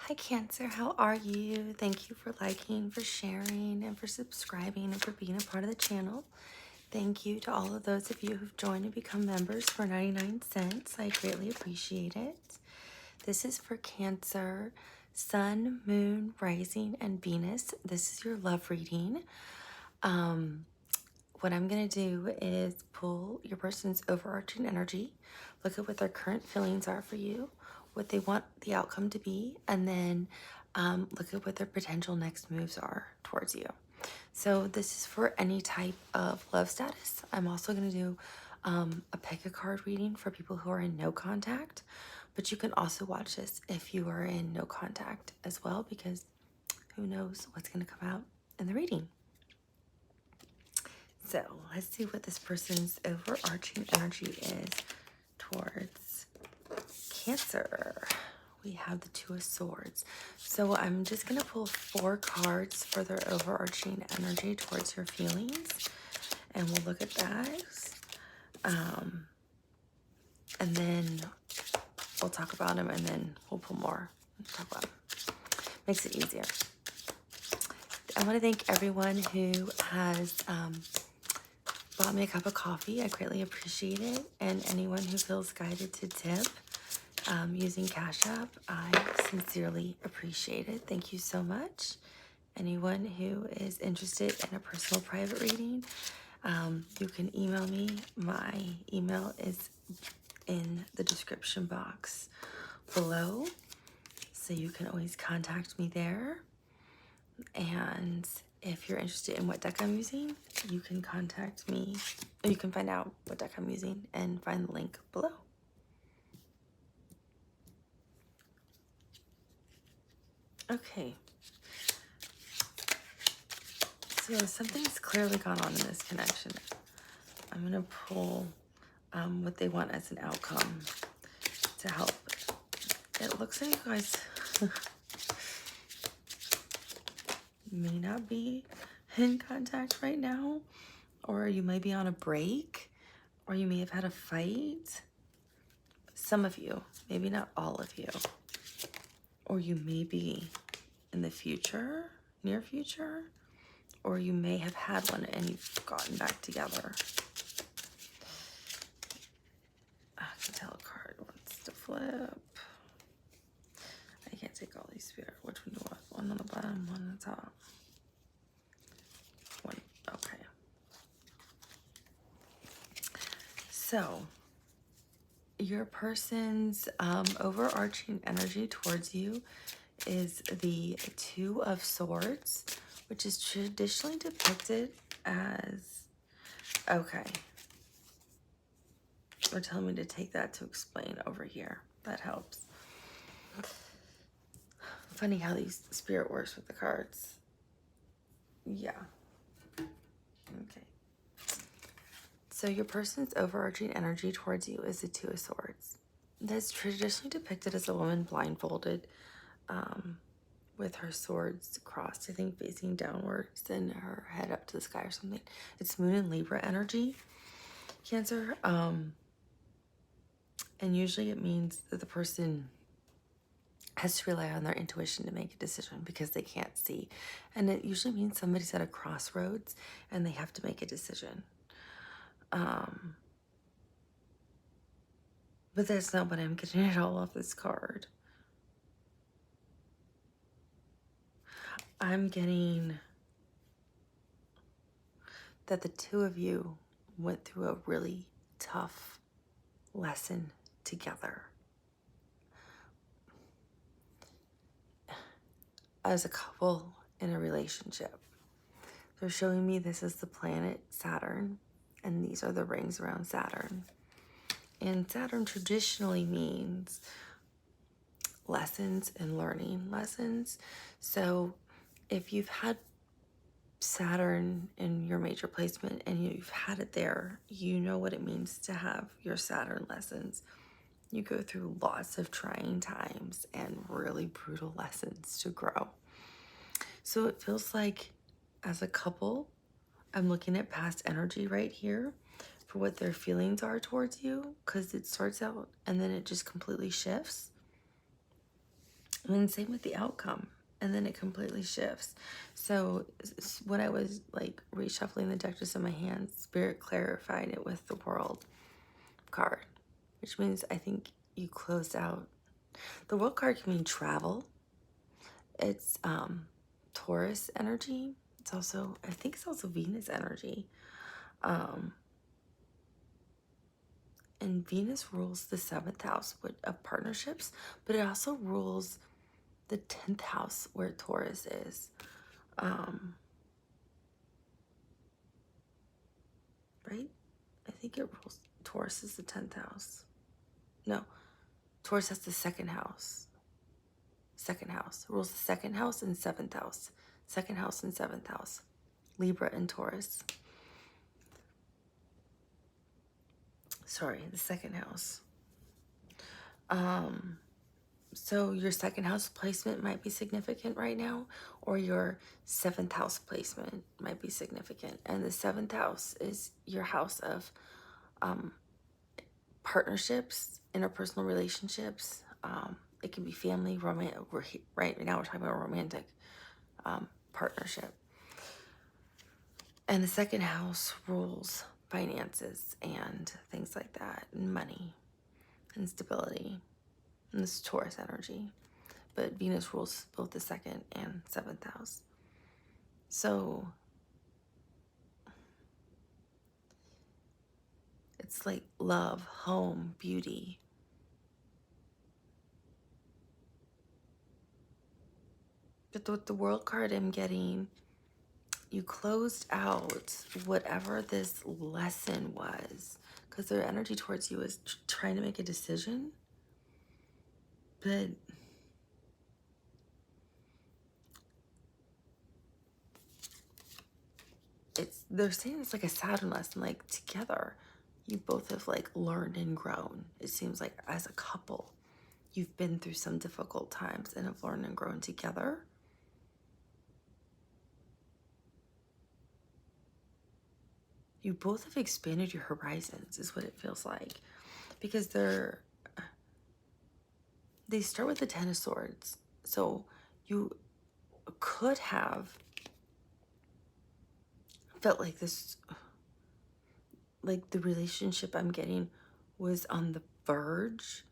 Hi Cancer, how are you? Thank you for liking, for sharing, and for subscribing, and for being a part of the channel. Thank you to all of those of you who've joined and become members for 99 cents. I greatly appreciate it. This is for Cancer, Sun, Moon, Rising, and Venus. This is your love reading. What I'm going to do is pull your person's overarching energy, look at what their current feelings are for you, what they want the outcome to be, and then look at what their potential next moves are towards you. So this is for any type of love status. I'm also going to do a pick a card reading for people who are in no contact, but you can also watch this if you are in no contact as well, because who knows what's going to come out in the reading. So let's see what this person's overarching energy is towards Cancer. We have the Two of Swords. So I'm just going to pull 4 cards for their overarching energy towards your feelings. And we'll look at that. And then we'll talk about them, and then we'll pull more and talk about them. Makes it easier. I want to thank everyone who has bought me a cup of coffee. I greatly appreciate it. And anyone who feels guided to tip using Cash App, I sincerely appreciate it. Thank you so much. Anyone who is interested in a personal private reading, you can email me. My email is in the description box below, so you can always contact me there. And if you're interested in what deck I'm using, you can contact me, or you can find out what deck I'm using and find the link below. Okay. So something's clearly gone on in this connection. I'm going to pull what they want as an outcome to help. It looks like you guys may not be in contact right now, or you may be on a break, or you may have had a fight. Some of you, maybe not all of you, or you may be in the future, near future, or you may have had one and you've gotten back together. I can tell a card wants to flip. I can't take all these spirit. Which one do I want? One on the bottom, one on the top. One, okay. So, your person's overarching energy towards you is the Two of Swords, which is traditionally depicted as, okay, they're telling me to take that to explain over here. That helps. Funny how these spirit works with the cards. Yeah. Okay. So your person's overarching energy towards you is the Two of Swords. That's traditionally depicted as a woman blindfolded, with her swords crossed, I think facing downwards, and her head up to the sky or something. It's Moon and Libra energy, Cancer. And usually it means that the person has to rely on their intuition to make a decision because they can't see. And it usually means somebody's at a crossroads and they have to make a decision. But that's not what I'm getting at all off this card. I'm getting that the two of you went through a really tough lesson together. As a couple in a relationship. They're showing me this is the planet Saturn, and these are the rings around Saturn. And Saturn traditionally means lessons and learning lessons. So if you've had Saturn in your major placement and you've had it there, you know what it means to have your Saturn lessons. You go through lots of trying times and really brutal lessons to grow. So it feels like as a couple, I'm looking at past energy right here for what their feelings are towards you, because it starts out and then it just completely shifts. And same with the outcome. And then it completely shifts. So when I was like reshuffling the deck just in my hands, Spirit clarified it with the World card, which means I think you closed out. The World card can mean travel. It's Taurus energy. It's also, I think it's also Venus energy. And Venus rules the 7th house of partnerships, but it also rules the 10th house where Taurus is. Right? I think it rules, Taurus is the 10th house. No, Taurus has the 2nd house. 2nd house rules the 2nd house and 7th house. 2nd house and 7th house. Libra and Taurus. Sorry, the 2nd house. So your 2nd house placement might be significant right now, or your 7th house placement might be significant. And the 7th house is your house of partnerships, interpersonal relationships. It can be family, romantic. Right now we're talking about a romantic partnership. And the 2nd house rules finances and things like that, and money and stability. And this is Taurus energy. But Venus rules both the 2nd and 7th house. So it's like love, home, beauty. But with the World card I'm getting, you closed out whatever this lesson was, because their energy towards you is trying to make a decision. But they're saying it's like a Saturn lesson, like together you both have like learned and grown. It seems like as a couple you've been through some difficult times and have learned and grown together. You both have expanded your horizons, is what it feels like, because they start with the 10 of Swords. So you could have felt like this, like the relationship I'm getting was on the verge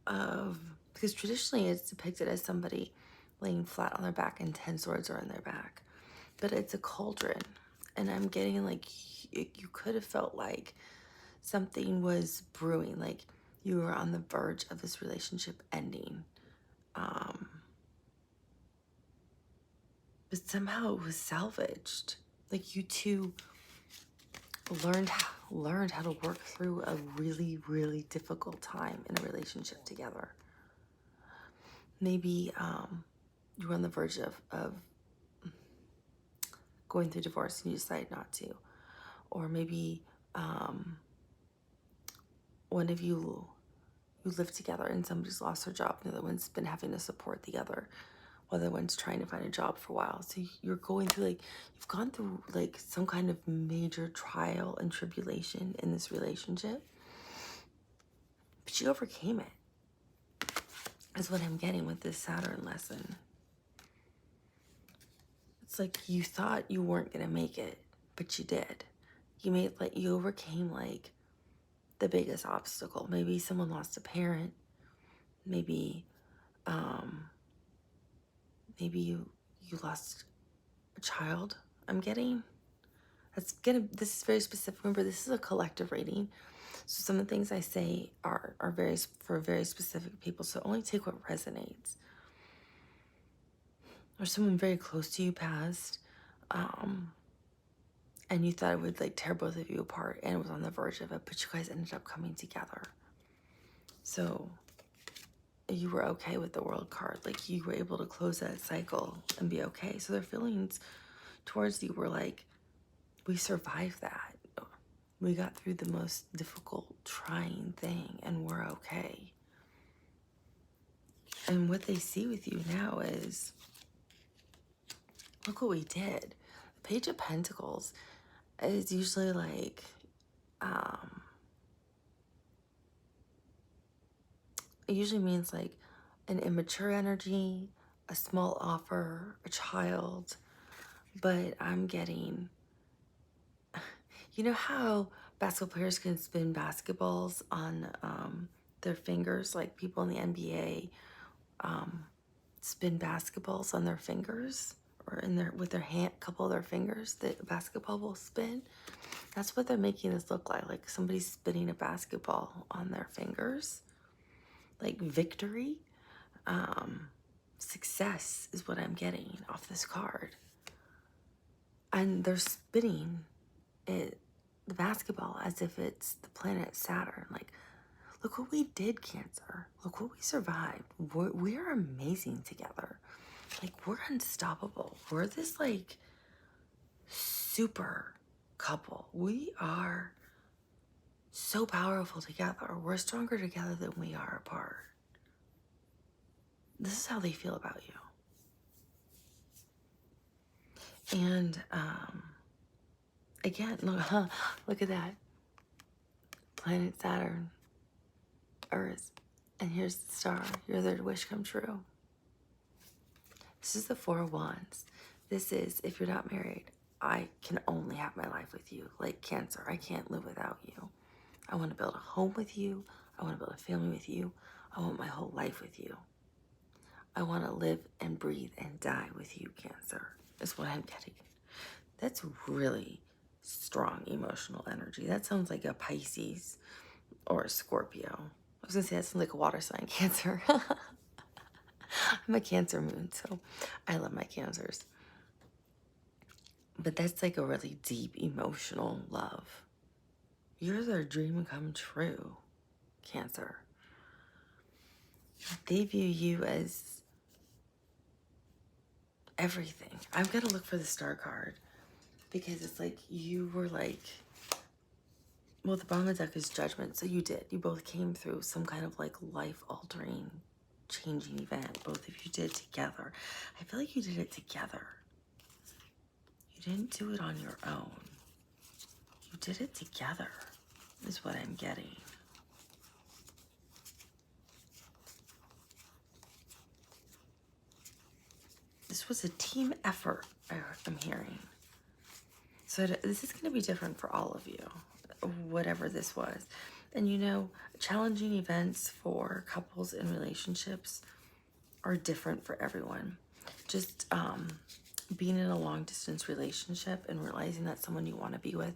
of, because traditionally it's depicted as somebody laying flat on their back and 10 swords are in their back, but it's a cauldron. And I'm getting like you could have felt like something was brewing, like you were on the verge of this relationship ending. But somehow it was salvaged. Like you two learned how to work through a really, really difficult time in a relationship together. Maybe you were on the verge of going through divorce and you decide not to. Or maybe one of you live together and somebody's lost their job and the other one's been having to support the other while the other one's trying to find a job for a while. So you're going through you've gone through like some kind of major trial and tribulation in this relationship, but you overcame it, is what I'm getting with this Saturn lesson. It's like you thought you weren't gonna make it, but you did. You overcame like the biggest obstacle. Maybe someone lost a parent. Maybe maybe you lost a child. I'm getting. This is very specific. Remember, this is a collective reading. So some of the things I say are for very specific people. So only take what resonates. Or someone very close to you passed, and you thought it would like tear both of you apart, and it was on the verge of it, but you guys ended up coming together. So you were okay with the World card. Like you were able to close that cycle and be okay. So their feelings towards you were like, we survived that. We got through the most difficult, trying thing, and we're okay. And what they see with you now is, look what we did. The Page of Pentacles is usually like, it usually means like an immature energy, a small offer, a child, but I'm getting, you know how basketball players can spin basketballs on their fingers, like people in the NBA spin basketballs on their fingers, or in their with their hand, couple of their fingers, the basketball will spin. That's what they're making this look like somebody's spinning a basketball on their fingers, like victory. Success is what I'm getting off this card. And they're spinning it, the basketball, as if it's the planet Saturn. Like, look what we did, Cancer. Look what we survived. We're amazing together. Like, we're unstoppable. We're this, like, super couple. We are so powerful together. We're stronger together than we are apart. This is how they feel about you. And again, look at that. Planet Saturn, Earth, and here's the star. You're their wish come true. This is the Four of Wands. This is, if you're not married, I can only have my life with you. Like Cancer, I can't live without you. I want to build a home with you. I want to build a family with you. I want my whole life with you. I want to live and breathe and die with you, Cancer, is what I'm getting. That's really strong emotional energy. That sounds like a Pisces or a Scorpio. I was going to say that sounds like a water sign, Cancer. I'm a Cancer moon, so I love my Cancers. But that's like a really deep emotional love. You're their dream come true, Cancer. They view you as everything. I've got to look for the star card because it's like you were like, well, the bottom of the deck is judgment. So you did. You both came through some kind of like life-altering, changing event. Both of you did together. I feel like you did it together. You didn't do it on your own. You did it together, is what I'm getting. This was a team effort, I'm hearing. So this is going to be different for all of you, whatever this was. And you know, challenging events for couples in relationships are different for everyone. Just being in a long distance relationship and realizing that someone you want to be with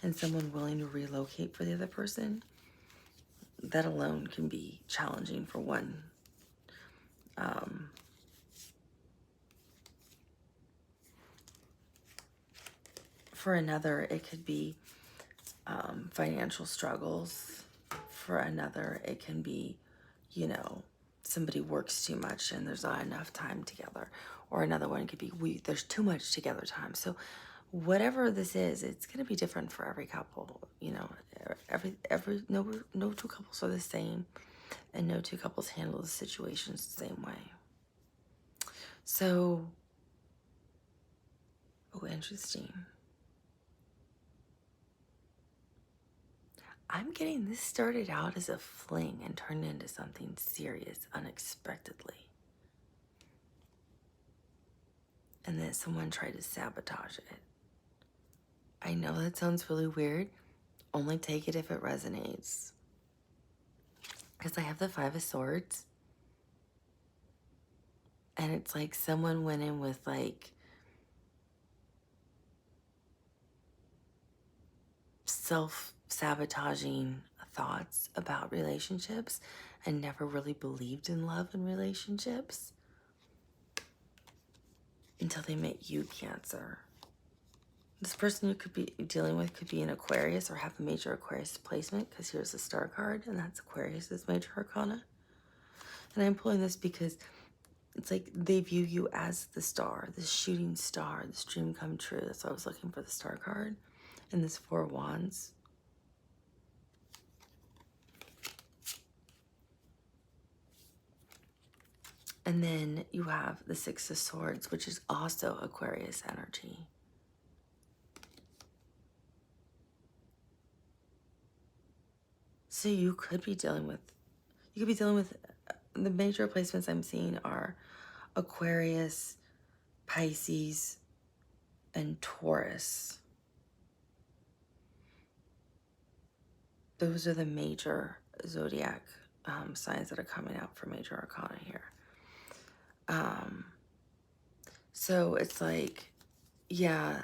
and someone willing to relocate for the other person, that alone can be challenging for one. For another, it could be financial struggles. For another, it can be, you know, somebody works too much and there's not enough time together. Or another one could be there's too much together time. So whatever this is, it's going to be different for every couple. You know, no two couples are the same, and no two couples handle the situations the same way. So, oh, interesting. I'm getting this started out as a fling and turned into something serious unexpectedly. And then someone tried to sabotage it. I know that sounds really weird. Only take it if it resonates. Because I have the Five of Swords. And it's like someone went in with like self-sabotaging thoughts about relationships and never really believed in love and relationships until they met you, Cancer. This person you could be dealing with could be an Aquarius or have a major Aquarius placement, because here's the star card, and that's Aquarius's major arcana. And I'm pulling this because it's like they view you as the star, this shooting star, this dream come true. That's why I was looking for the star card. And this Four of Wands. And then you have the Six of Swords, which is also Aquarius energy. So you could be dealing with the major placements I'm seeing are Aquarius, Pisces, and Taurus. Those are the major zodiac signs that are coming out for major arcana here. So it's like, yeah,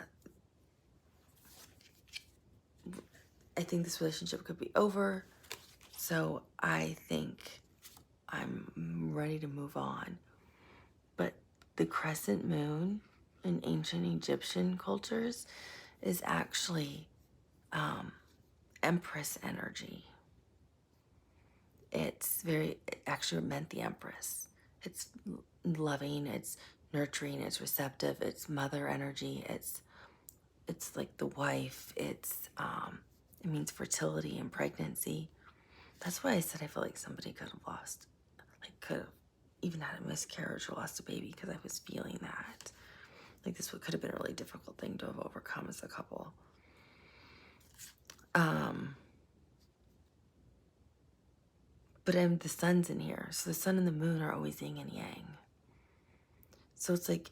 I think this relationship could be over. So I think I'm ready to move on. But the crescent moon in ancient Egyptian cultures is actually Empress energy. It actually meant the Empress. It's loving, it's nurturing, it's receptive, it's mother energy, it's like the wife, it means fertility and pregnancy. That's why I said I feel like somebody could have even had a miscarriage or lost a baby, because I was feeling that. Like this could have been a really difficult thing to have overcome as a couple. But the sun's in here. So the sun and the moon are always yin and yang. So it's like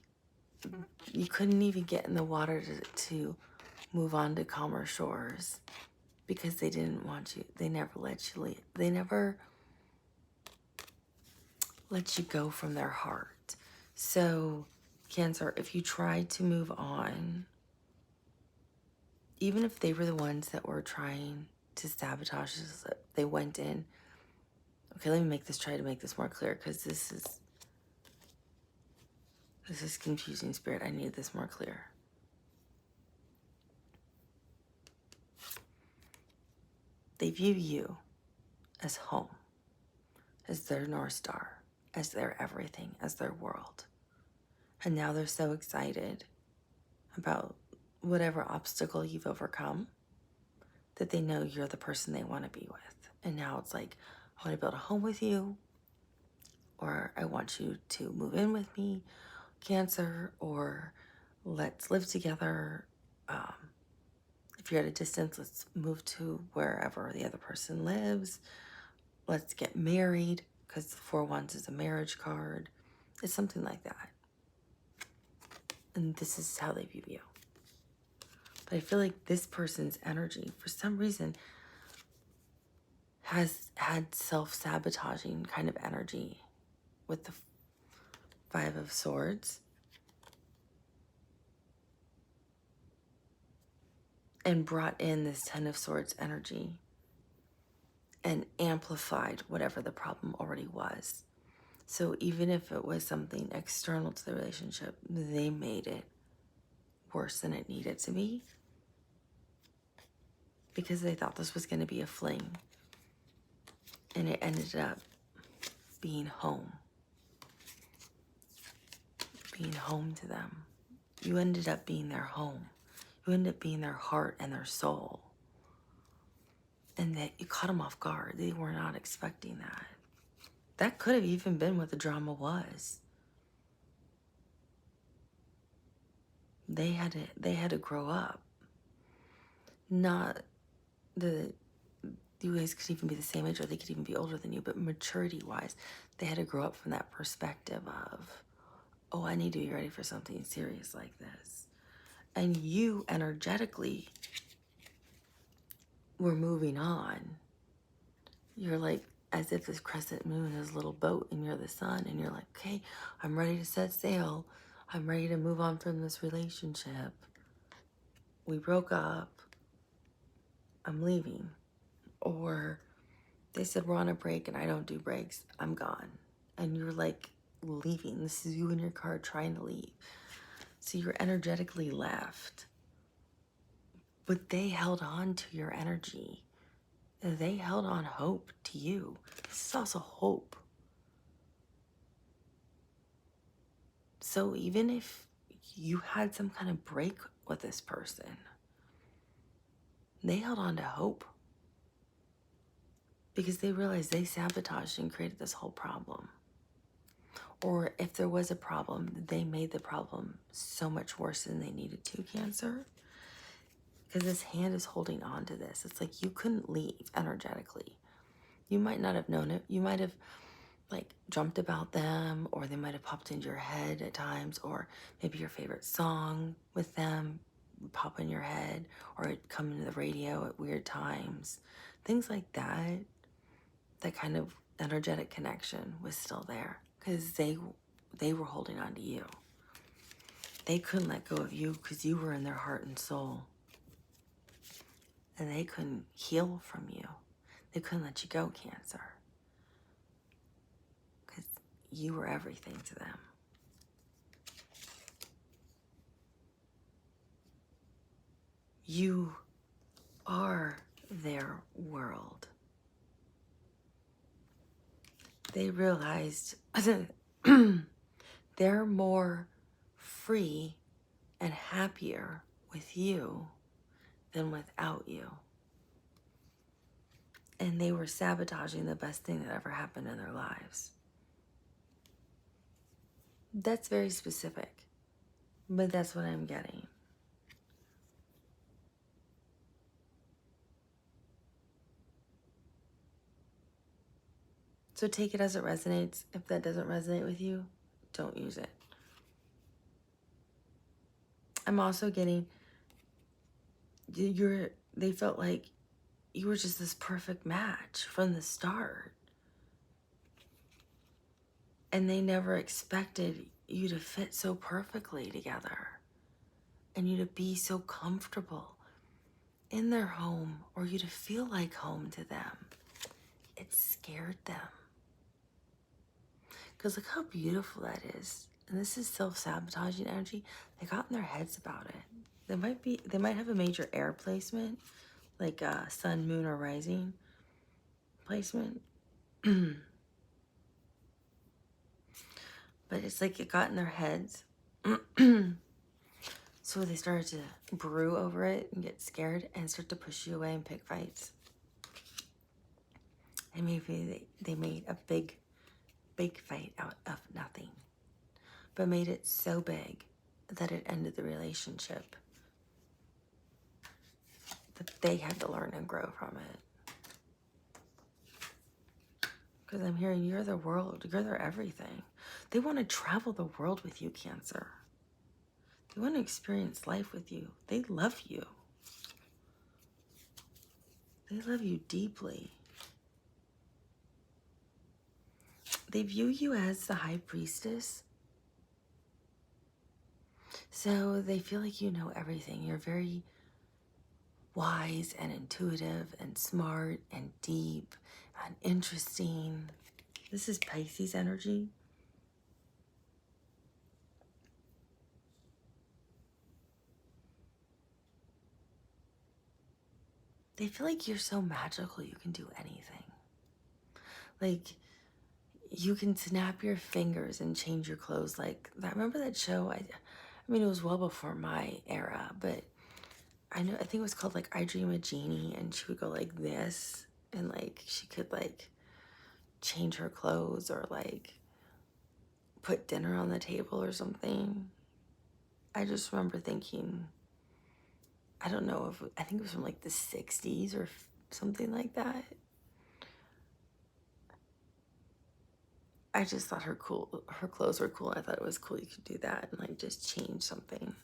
you couldn't even get in the water to move on to calmer shores because they didn't want you. They never let you leave. They never let you go from their heart. So Cancer, if you tried to move on, even if they were the ones that were trying to sabotage us, they went in. Okay, let me try to make this more clear, because this is confusing, Spirit. I need this more clear. They view you as home, as their North Star, as their everything, as their world. And now they're so excited about whatever obstacle you've overcome that they know you're the person they want to be with. And now it's like, I want to build a home with you, or I want you to move in with me, Cancer, or let's live together. If you're at a distance, let's move to wherever the other person lives. Let's get married, because the 4 Wands is a marriage card. It's something like that. And this is how they view you. But I feel like this person's energy, for some reason, has had self-sabotaging kind of energy with the 5 of Swords. And brought in this 10 of Swords energy and amplified whatever the problem already was. So even if it was something external to the relationship, they made it worse than it needed to be, because they thought this was going to be a fling. And it ended up being home. Being home to them. You ended up being their home. You ended up being their heart and their soul. And that you caught them off guard. They were not expecting that. That could have even been what the drama was. They had to grow up. Not the you guys could even be the same age, or they could even be older than you, but maturity-wise, they had to grow up from that perspective of, oh, I need to be ready for something serious like this. And you energetically were moving on. You're like, as if this crescent moon is a little boat and you're the sun, and you're like, okay, I'm ready to set sail. I'm ready to move on from this relationship. We broke up. I'm leaving. Or they said we're on a break and I don't do breaks. I'm gone. And you're like leaving. This is you in your car trying to leave. So you're energetically left. But they held on to your energy. They held on hope to you. This is also hope. So even if you had some kind of break with this person, they held on to hope. Because they realized they sabotaged and created this whole problem. Or if there was a problem, they made the problem so much worse than they needed to, Cancer. Because this hand is holding on to this. It's like you couldn't leave energetically. You might not have known it. You might have like dreamt about them, or they might have popped into your head at times, or maybe your favorite song with them would pop in your head, or it'd come into the radio at weird times. Things like that. That kind of energetic connection was still there because they were holding on to you. They couldn't let go of you because you were in their heart and soul. And they couldn't heal from you. They couldn't let you go, Cancer. Because you were everything to them. You are their world. They realized they're more free and happier with you than without you. And they were sabotaging the best thing that ever happened in their lives. That's very specific, but that's what I'm getting. So take it as it resonates. If that doesn't resonate with you, don't use it. I'm also getting, they felt like you were just this perfect match from the start. And they never expected you to fit so perfectly together and you to be so comfortable in their home, or you to feel like home to them. It scared them. Because look how beautiful that is. And this is self-sabotaging energy. They got in their heads about it. They might have a major air placement, like sun, moon, or rising placement. But it's like it got in their heads. So they started to brew over it and get scared and start to push you away and pick fights. And maybe they made a big fight out of nothing, but made it so big that it ended the relationship, that they had to learn and grow from it. Because I'm hearing you're their world, you're their everything. They want to travel the world with you, Cancer. They want to experience life with you. They love you. They love you deeply. They view you as the high priestess. So they feel like you know everything. You're very wise and intuitive and smart and deep and interesting. This is Pisces energy. They feel like you're so magical you can do anything. Like, you can snap your fingers and change your clothes like that. Remember that show? I mean, it was well before my era, but I think it was called like I Dream of Jeannie, and she would go like this, and like she could like change her clothes or like put dinner on the table or something. I just remember thinking, I don't know if, I think it was from like the 60s or something like that. I just thought her clothes were cool. I thought it was cool you could do that and like just change something.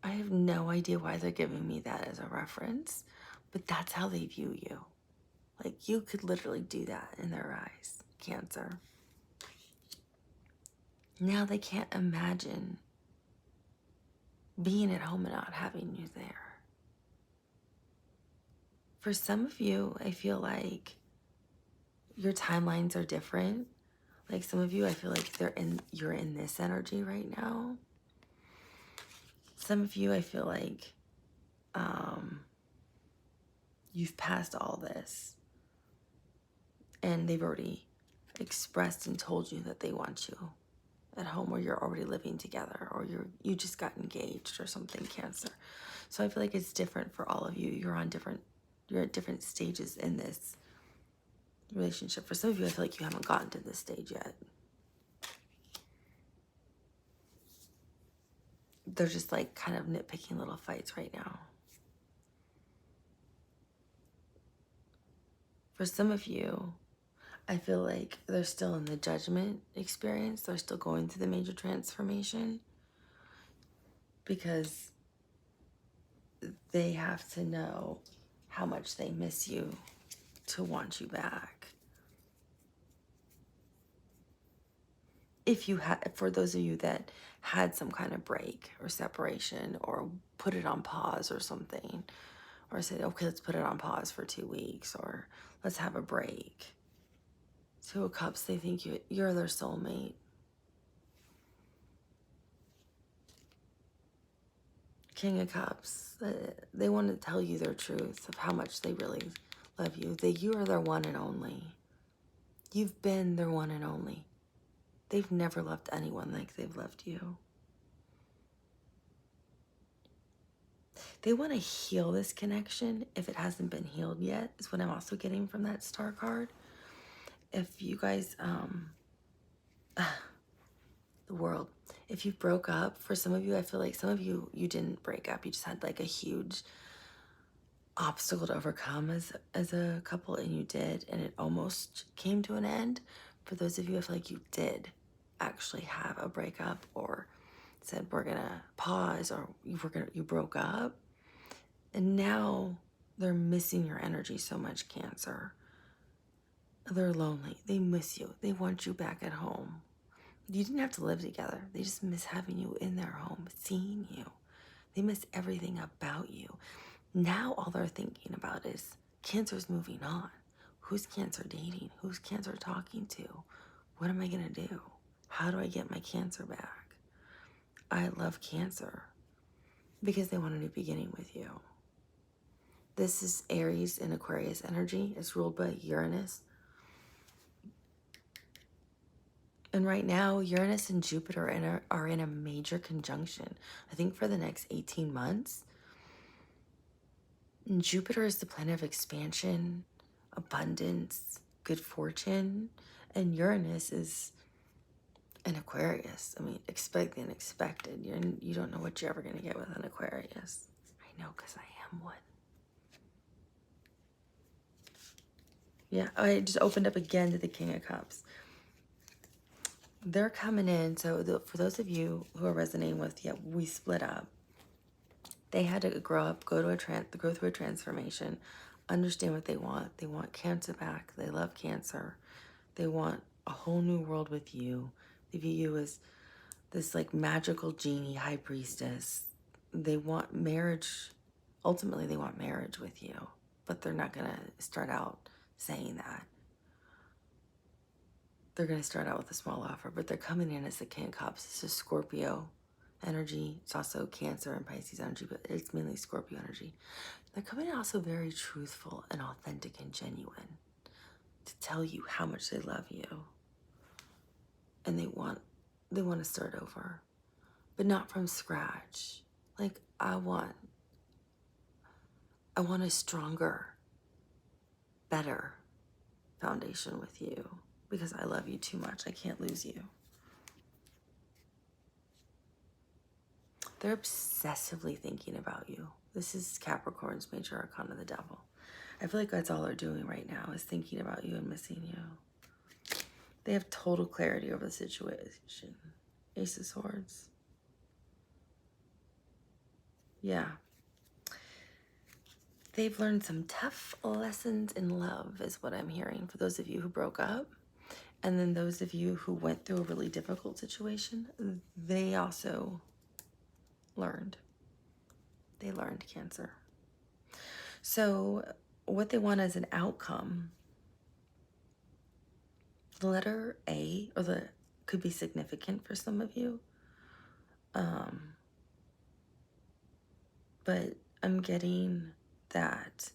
I have no idea why they're giving me that as a reference, but that's how they view you. Like, you could literally do that in their eyes, Cancer. Now they can't imagine being at home and not having you there. For some of you, I feel like your timelines are different. Like some of you, I feel like you're in this energy right now. Some of you, I feel like you've passed all this and they've already expressed and told you that they want you at home, or you're already living together, or you just got engaged or something, Cancer. So I feel like it's different for all of you. You're at different stages in this relationship. For some of you, I feel like you haven't gotten to this stage yet. They're just like kind of nitpicking little fights right now. For some of you, I feel like they're still in the judgment experience. They're still going through the major transformation because they have to know how much they miss you to want you back. If you had, for those of you that had some kind of break or separation or put it on pause or something, or said, okay, let's put it on pause for 2 weeks, or let's have a break. Two of Cups, they think you're their soulmate. King of Cups, they want to tell you their truth of how much they really love you. That you are their one and only. You've been their one and only. They've never loved anyone like they've loved you. They want to heal this connection if it hasn't been healed yet, is what I'm also getting from that star card. If you guys, the world, if you broke up, for some of you, I feel like some of you, you didn't break up. You just had like a huge obstacle to overcome as a couple, and you did, and it almost came to an end. For those of you, I feel like you did actually have a breakup, or said we're gonna pause, or you broke up, and now they're missing your energy so much, Cancer. They're lonely. They miss you. They want you back at home. You didn't have to live together. They just miss having you in their home, seeing you. They miss everything about you. Now all they're thinking about is Cancer's moving on. Who's Cancer dating? Who's Cancer talking to? What am I gonna do? How do I get my Cancer back? I love Cancer because they want a new beginning with you. This is Aries and Aquarius energy. It's ruled by Uranus. And right now, Uranus and Jupiter are in a major conjunction. I think for the next 18 months. And Jupiter is the planet of expansion, abundance, good fortune. And Uranus is an Aquarius. I mean, expect the unexpected. You don't know what you're ever going to get with an Aquarius. I know, because I am one. Yeah, I just opened up again to the King of Cups. They're coming in. So for those of you who are resonating with, yeah, we split up. They had to grow up, go through a transformation, understand what they want. They want Cancer back. They love Cancer. They want a whole new world with you. They view you as this like magical genie, high priestess. They want marriage. Ultimately, they want marriage with you, but they're not going to start out saying that. They're going to start out with a small offer, but they're coming in as the King of Cups. It's a Scorpio energy. It's also Cancer and Pisces energy, but it's mainly Scorpio energy. They're coming in also very truthful and authentic and genuine to tell you how much they love you. And they want to start over, but not from scratch. Like, I want a stronger, better foundation with you because I love you too much. I can't lose you. They're obsessively thinking about you. This is Capricorn's major arcana, the devil. I feel like that's all they're doing right now is thinking about you and missing you. They have total clarity over the situation. Ace of Swords. Yeah. They've learned some tough lessons in love is what I'm hearing for those of you who broke up. And then those of you who went through a really difficult situation, they also learned. They learned, Cancer. So what they want as an outcome, the letter A, or could be significant for some of you. But I'm getting that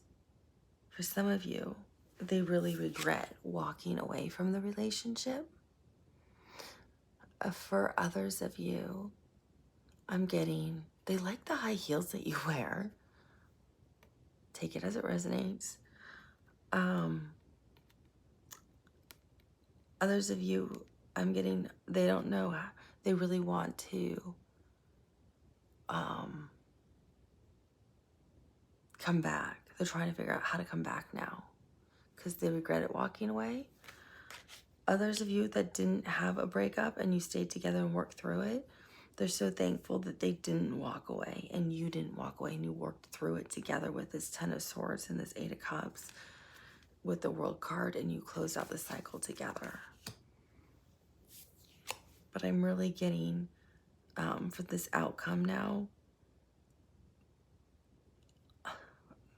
for some of you, they really regret walking away from the relationship. For others of you, I'm getting, they like the high heels that you wear. Take it as it resonates. Others of you, I'm getting, they don't know how, they really want to come back. They're trying to figure out how to come back now because they regretted walking away. Others of you that didn't have a breakup and you stayed together and worked through it, they're so thankful that they didn't walk away and you didn't walk away and you worked through it together with this Ten of Swords and this Eight of Cups with the World card, and you closed out the cycle together. But I'm really getting, for this outcome now,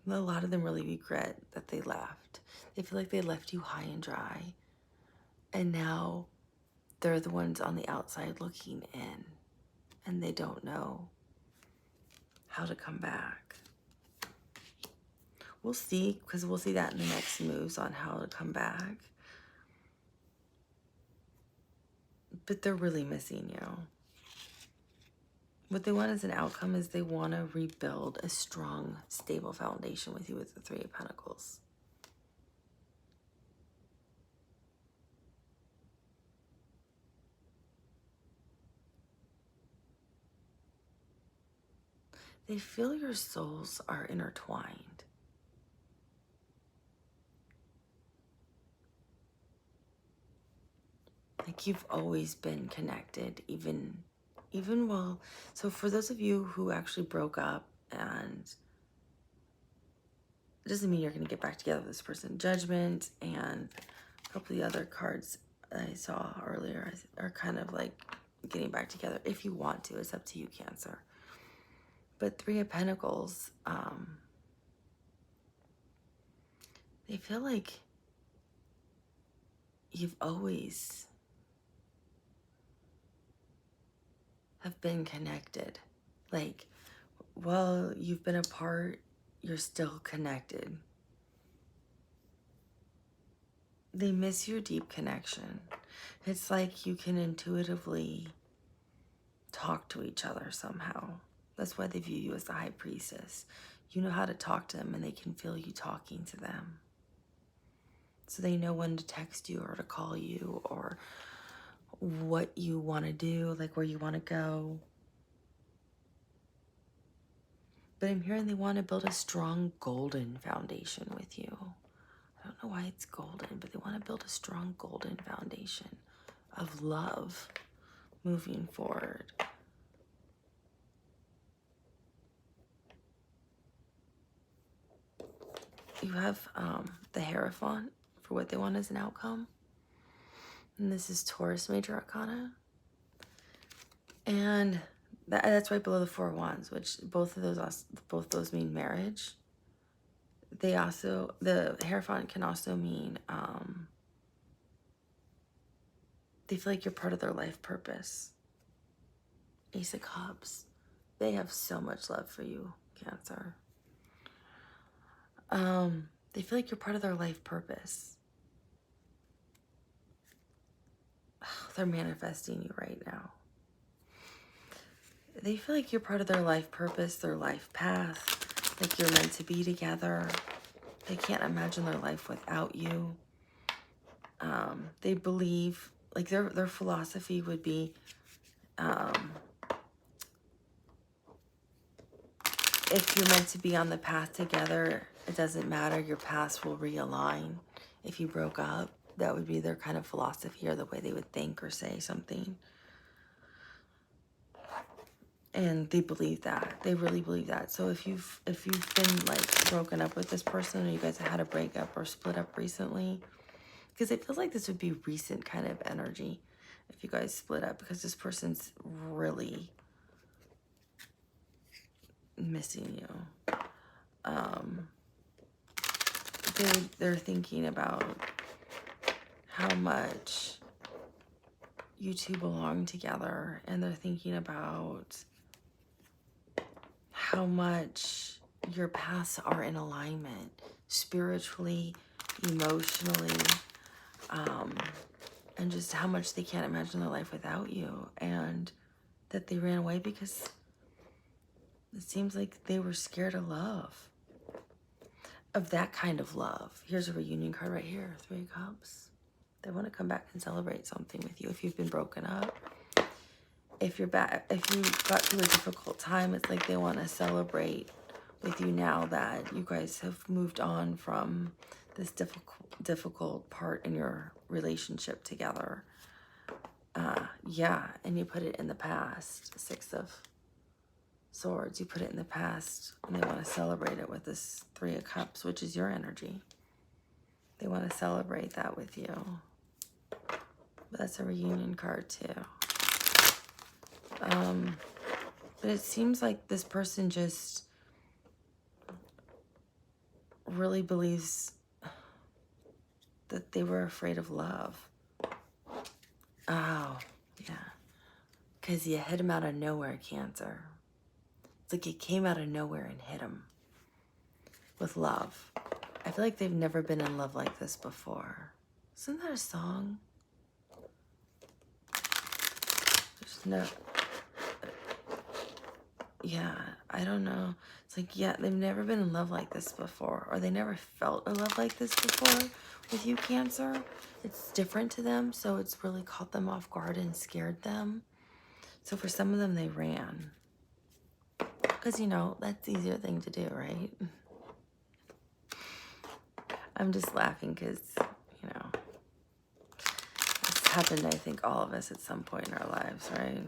a lot of them really regret that they left. They feel like they left you high and dry. And now they're the ones on the outside looking in. And they don't know how to come back. We'll see, because we'll see that in the next moves on how to come back. But they're really missing you. What they want as an outcome is they want to rebuild a strong, stable foundation with you with the Three of Pentacles. They feel your souls are intertwined. Like you've always been connected, even while, so for those of you who actually broke up, and it doesn't mean you're going to get back together with this person. Judgment and a couple of the other cards I saw earlier are kind of like getting back together. If you want to, it's up to you, Cancer. But Three of Pentacles, they feel like you've always have been connected. Like, while you've been apart, you're still connected. They miss your deep connection. It's like you can intuitively talk to each other somehow. That's why they view you as the High Priestess. You know how to talk to them, and they can feel you talking to them. So they know when to text you or to call you, or what you want to do, like where you want to go. But I'm hearing they want to build a strong golden foundation with you. I don't know why it's golden, but they want to build a strong golden foundation of love moving forward. You have the Hierophant for what they want as an outcome. And this is Taurus Major Arcana. And that's right below the Four of Wands, which both those mean marriage. They also, the Hierophant can also mean they feel like you're part of their life purpose. Ace of Cups. They have so much love for you, Cancer. They feel like you're part of their life purpose. They're manifesting you right now. They feel like you're part of their life purpose, their life path, like you're meant to be together. They can't imagine their life without you. They believe, like their philosophy would be, if you're meant to be on the path together, it doesn't matter, your paths will realign. If you broke up, that would be their kind of philosophy, or the way they would think or say something. And they believe that. They really believe that. So if you've been like broken up with this person, or you guys have had a breakup or split up recently, because it feels like this would be recent kind of energy if you guys split up, because this person's really missing you. They're thinking about how much you two belong together, and they're thinking about how much your paths are in alignment spiritually, emotionally, and just how much they can't imagine their life without you, and that they ran away because it seems like they were scared of love, of that kind of love. Here's a reunion card right here, Three of Cups. They want to come back and celebrate something with you. If you've been broken up, if you got through a difficult time, it's like they want to celebrate with you now that you guys have moved on from this difficult part in your relationship together. Yeah, and you put it in the past. 6 of Swords, you put it in the past, and they want to celebrate it with this 3 of Cups, which is your energy. They want to celebrate that with you. But that's a reunion card too. But it seems like this person just really believes that they were afraid of love. Oh, yeah. Because you hit him out of nowhere, Cancer. It's like you came out of nowhere and hit him with love. I feel like they've never been in love like this before. Isn't that a song? There's no... Yeah, I don't know. It's like, yeah, they've never been in love like this before. Or they never felt a love like this before with you, Cancer. It's different to them, so it's really caught them off guard and scared them. So for some of them, they ran. Because, you know, that's the easier thing to do, right? I'm just laughing because, you know, this happened, I think, all of us at some point in our lives, right?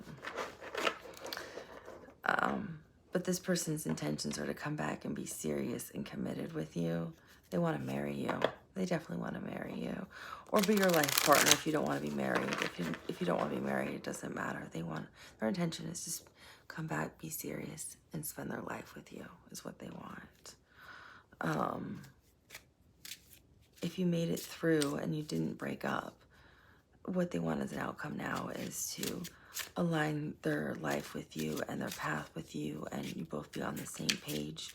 But this person's intentions are to come back and be serious and committed with you. They want to marry you. They definitely want to marry you. Or be your life partner if you don't want to be married. If you don't want to be married, it doesn't matter. Their intention is just come back, be serious, and spend their life with you is what they want. If you made it through and you didn't break up, what they want as an outcome now is to align their life with you and their path with you, and you both be on the same page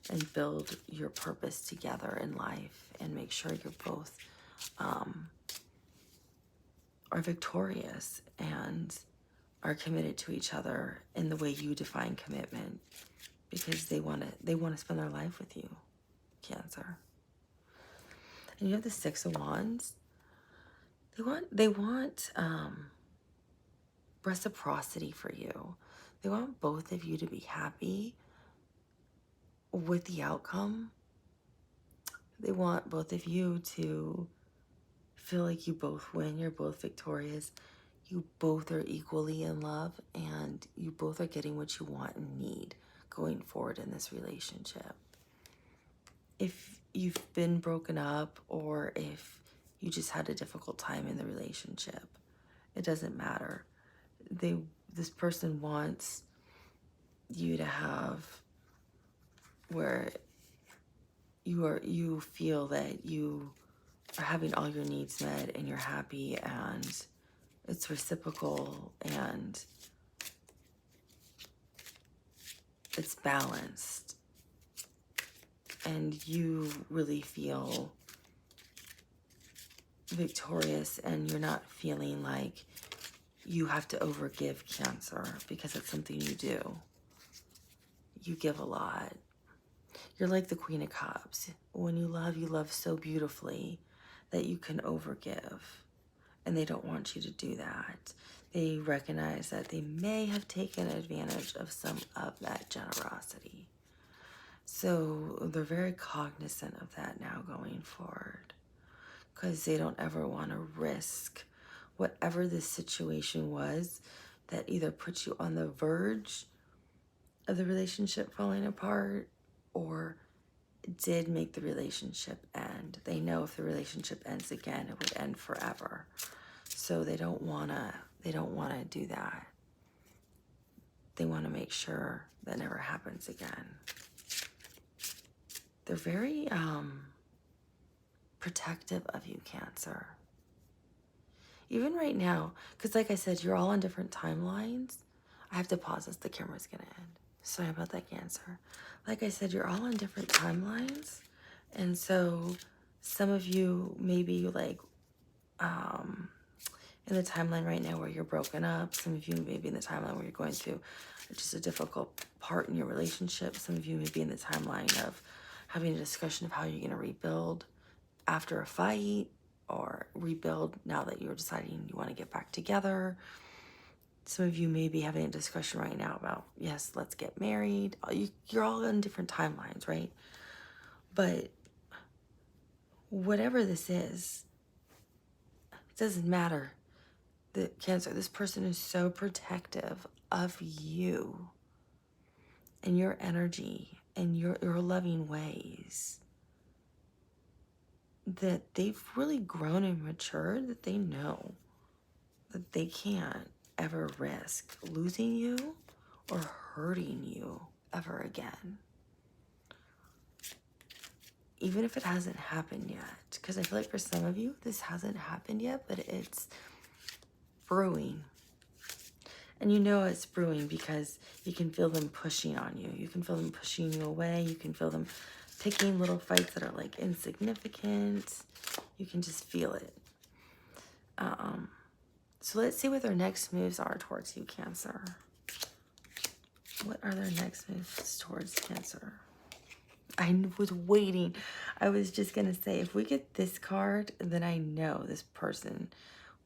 and build your purpose together in life and make sure you're both are victorious and are committed to each other in the way you define commitment, because they want to spend their life with you, Cancer. And you have the 6 of Wands. They want reciprocity for you. They want both of you to be happy with the outcome. They want both of you to feel like you both win, you're both victorious, you both are equally in love, and you both are getting what you want and need going forward in this relationship. If you've been broken up or if you just had a difficult time in the relationship, it doesn't matter. This person wants you to have where you feel that you are having all your needs met and you're happy and it's reciprocal and it's balanced, and you really feel victorious and you're not feeling like you have to overgive, Cancer, because it's something you do. You give a lot. You're like the Queen of Cups. When you love so beautifully that you can overgive. And they don't want you to do that. They recognize that they may have taken advantage of some of that generosity. So they're very cognizant of that now going forward, because they don't ever want to risk whatever this situation was that either put you on the verge of the relationship falling apart or did make the relationship end. They know if the relationship ends again, it would end forever. So they don't want to do that. They want to make sure that never happens again. They're very protective of you, Cancer. Even right now, because like I said, you're all on different timelines. I have to pause this. The camera's going to end. Sorry about that, Cancer. Like I said, you're all on different timelines. And so some of you may be like in the timeline right now where you're broken up. Some of you may be in the timeline where you're going through just a difficult part in your relationship. Some of you may be in the timeline of having a discussion of how you're going to rebuild after a fight, or rebuild now that you're deciding you want to get back together. Some of you may be having a discussion right now about, yes, let's get married. You're all on different timelines, right? But whatever this is, it doesn't matter. The Cancer, this person is so protective of you and your energy and your loving ways that they've really grown and matured, that they know that they can't ever risk losing you or hurting you ever again. Even if it hasn't happened yet. Because I feel like for some of you, this hasn't happened yet, but it's brewing. And you know it's brewing because you can feel them pushing on you. You can feel them pushing you away. You can feel them picking little fights that are like insignificant. You can just feel it. So let's see what their next moves are towards you, Cancer. What are their next moves towards Cancer? I was waiting. I was just going to say, if we get this card, then I know this person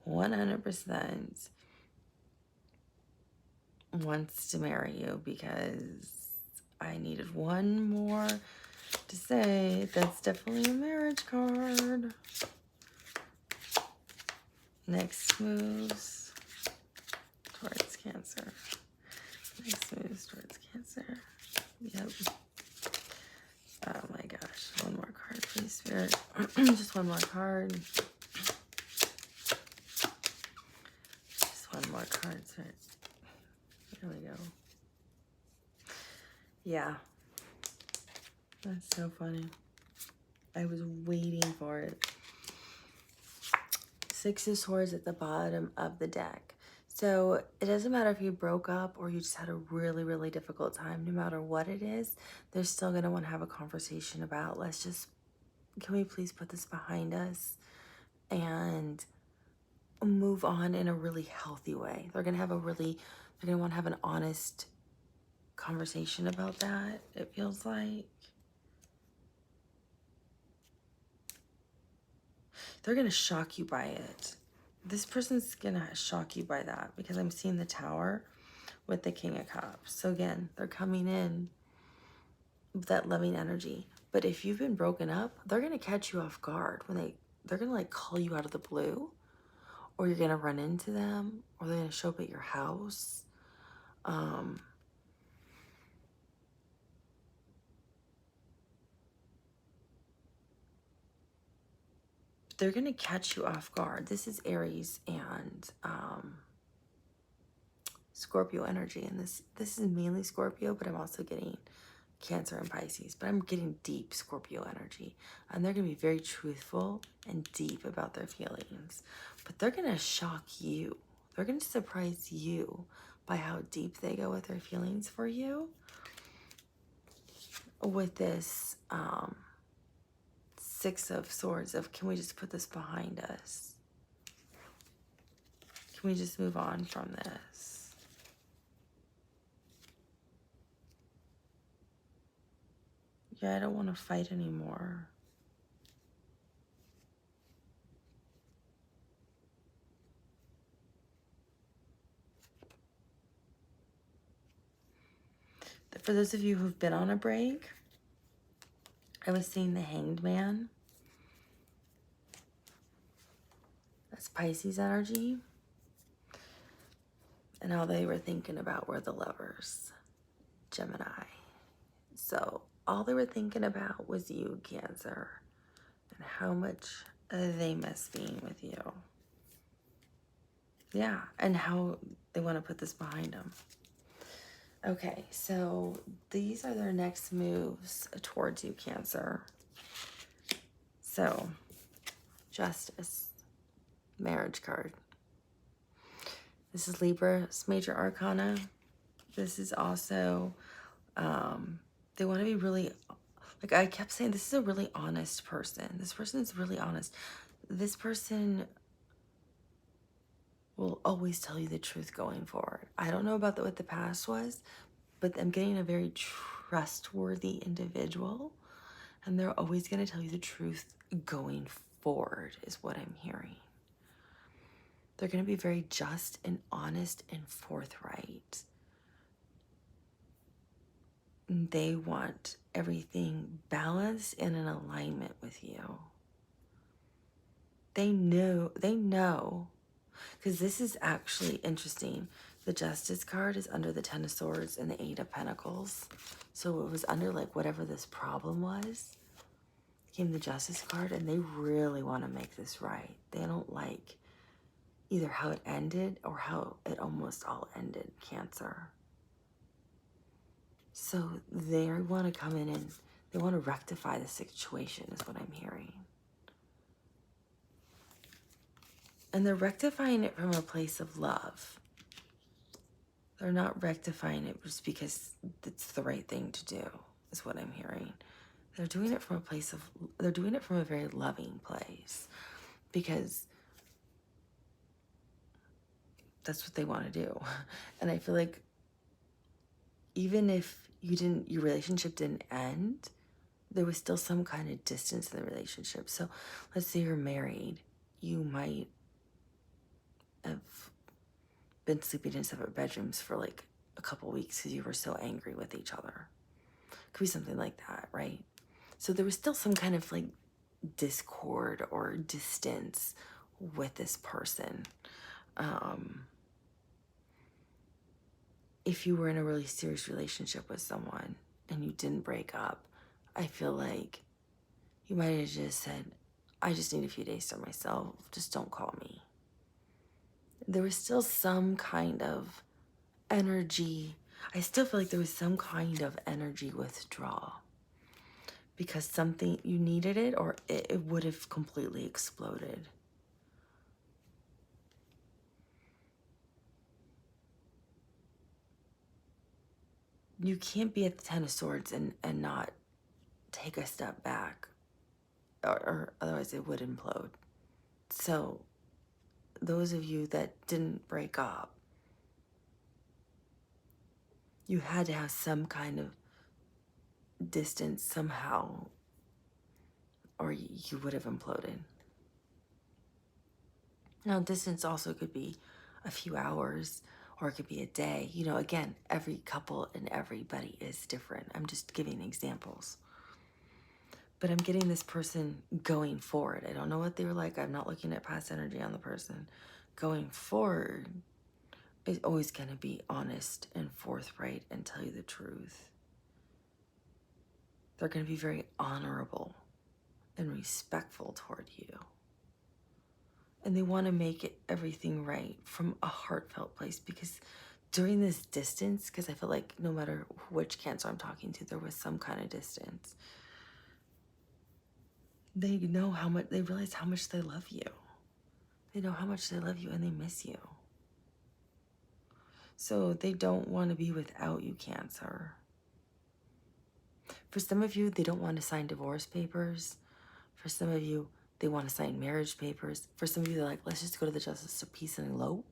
100% wants to marry you, because I needed one more to say that's definitely a marriage card. Next moves towards Cancer. Next moves towards Cancer. Yep. Oh my gosh. One more card, please, Spirit. Just one more card. Just one more card, Spirit. There we go. Yeah. That's so funny. I was waiting for it. Six of Swords at the bottom of the deck. So it doesn't matter if you broke up or you just had a really, really difficult time. No matter what it is, they're still going to want to have a conversation about, can we please put this behind us and move on in a really healthy way. They're going to want to have an honest conversation about that, it feels like. They're going to shock you by it. This person's going to shock you by that, because I'm seeing the Tower with the King of Cups. So again, they're coming in with that loving energy. But if you've been broken up, they're going to catch you off guard when they're going to like call you out of the blue, or you're going to run into them, or they're going to show up at your house. They're going to catch you off guard. This is Aries and Scorpio energy. And this is mainly Scorpio, but I'm also getting Cancer and Pisces. But I'm getting deep Scorpio energy. And they're going to be very truthful and deep about their feelings. But they're going to shock you. They're going to surprise you by how deep they go with their feelings for you. With this Six of Swords of, can we just put this behind us? Can we just move on from this? Yeah, I don't want to fight anymore. For those of you who've been on a break, I was seeing the Hanged Man. That's Pisces energy. And all they were thinking about were the Lovers, Gemini. So all they were thinking about was you, Cancer, and how much they miss being with you. Yeah, and how they want to put this behind them. Okay, so these are their next moves towards you, Cancer. So, Justice, marriage card. This is Libra's major arcana. This is also, they want to be really, like I kept saying, this is a really honest person. This person is really honest. This person will always tell you the truth going forward. I don't know about what the past was, but I'm getting a very trustworthy individual, and they're always going to tell you the truth going forward is what I'm hearing. They're going to be very just and honest and forthright. They want everything balanced and in alignment with you. They know, because this is actually interesting. The Justice card is under the Ten of Swords and the Eight of Pentacles. So it was under like whatever this problem was. Came the Justice card, and they really want to make this right. They don't like either how it ended or how it almost all ended, Cancer. So they want to come in and they want to rectify the situation is what I'm hearing. And they're rectifying it from a place of love. They're not rectifying it just because it's the right thing to do, is what I'm hearing. They're doing it from a place of, they're doing it from a very loving place, because that's what they want to do. And I feel like even if your relationship didn't end, there was still some kind of distance in the relationship. So let's say you're married, you might have been sleeping in separate bedrooms for like a couple weeks because you were so angry with each other. Could be something like that, right? So there was still some kind of like discord or distance with this person. If you were in a really serious relationship with someone and you didn't break up, I feel like you might have just said, I just need a few days to myself, just don't call me. There was still some kind of energy. I still feel like there was some kind of energy withdrawal, because something, you needed it, or it would have completely exploded. You can't be at the Ten of Swords and not take a step back, or otherwise it would implode. So those of you that didn't break up, you had to have some kind of distance somehow, or you would have imploded. Now, distance also could be a few hours, or it could be a day. You know, again, every couple and everybody is different. I'm just giving examples. But I'm getting this person going forward. I don't know what they were like. I'm not looking at past energy on the person. Going forward is always going to be honest and forthright and tell you the truth. They're going to be very honorable and respectful toward you. And they want to make it everything right from a heartfelt place, because during this distance, because I feel like no matter which Cancer I'm talking to, there was some kind of distance. They know how much, they realize how much they love you. They know how much they love you, and they miss you. So they don't want to be without you, Cancer. For some of you, they don't want to sign divorce papers. For some of you, they want to sign marriage papers. For some of you, they're like, let's just go to the justice of peace and elope.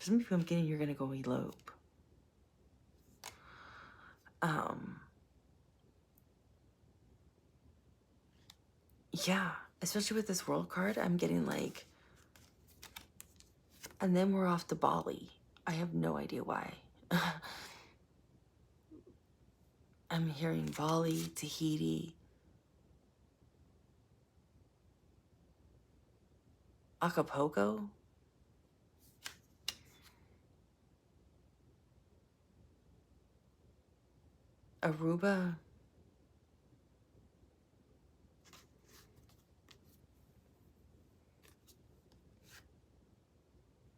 For some of you, I'm getting you're going to go elope. Yeah, especially with this World card, I'm getting like, and then we're off to Bali. I have no idea why. I'm hearing Bali, Tahiti, Acapulco. Aruba.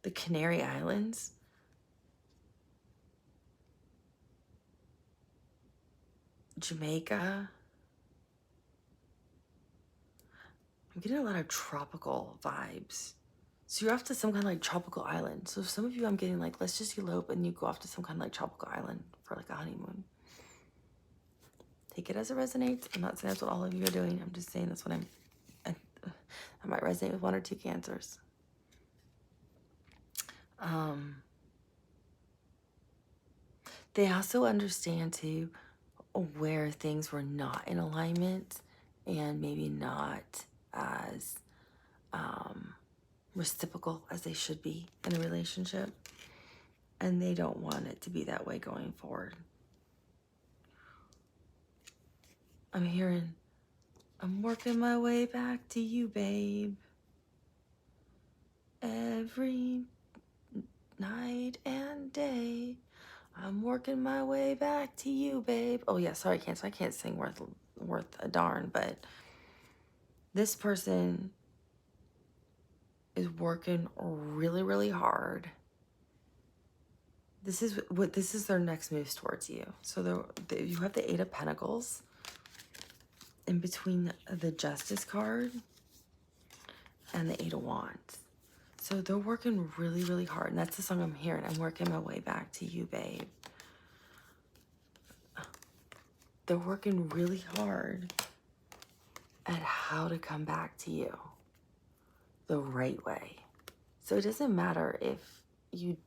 The Canary Islands. Jamaica. I'm getting a lot of tropical vibes. So you're off to some kind of like tropical island. So some of you, I'm getting like, let's just elope, and you go off to some kind of like tropical island for like a honeymoon. Take it as it resonates. I'm not saying that's what all of you are doing. I'm just saying that's what I might resonate with one or two Cancers. They also understand too where things were not in alignment and maybe not as reciprocal as they should be in a relationship, and they don't want it to be that way going forward. I'm hearing, I'm working my way back to you, babe. Every night and day, I'm working my way back to you, babe. Oh yeah, sorry, Cancer. I can't sing worth a darn, but this person is working really, really hard. This is their next moves towards you. So you have the Eight of Pentacles in between the Justice card and the Eight of Wands. So they're working really, really hard. And that's the song I'm hearing. I'm working my way back to you, babe. They're working really hard at how to come back to you the right way. So it doesn't matter if you,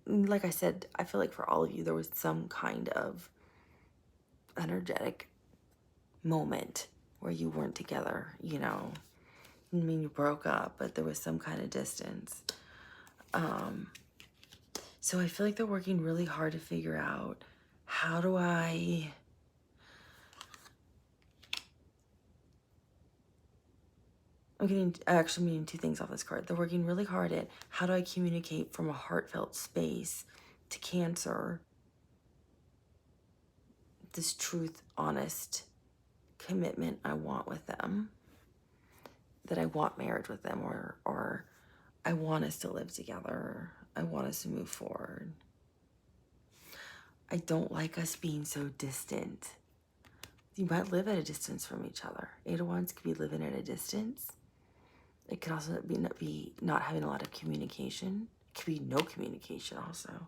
like I said, I feel like for all of you, there was some kind of energetic moment where you weren't together, you know. I mean, you broke up, but there was some kind of distance. So I feel like they're working really hard to figure out, how do I I'm actually meaning two things off this card. They're working really hard at, how do I communicate from a heartfelt space to Cancer this truth, honest commitment I want with them, that I want marriage with them, or I want us to live together, I want us to move forward. I don't like us being so distant. You might live at a distance from each other. Eight of Wands could be living at a distance. It could also be not having a lot of communication. It could be no communication also.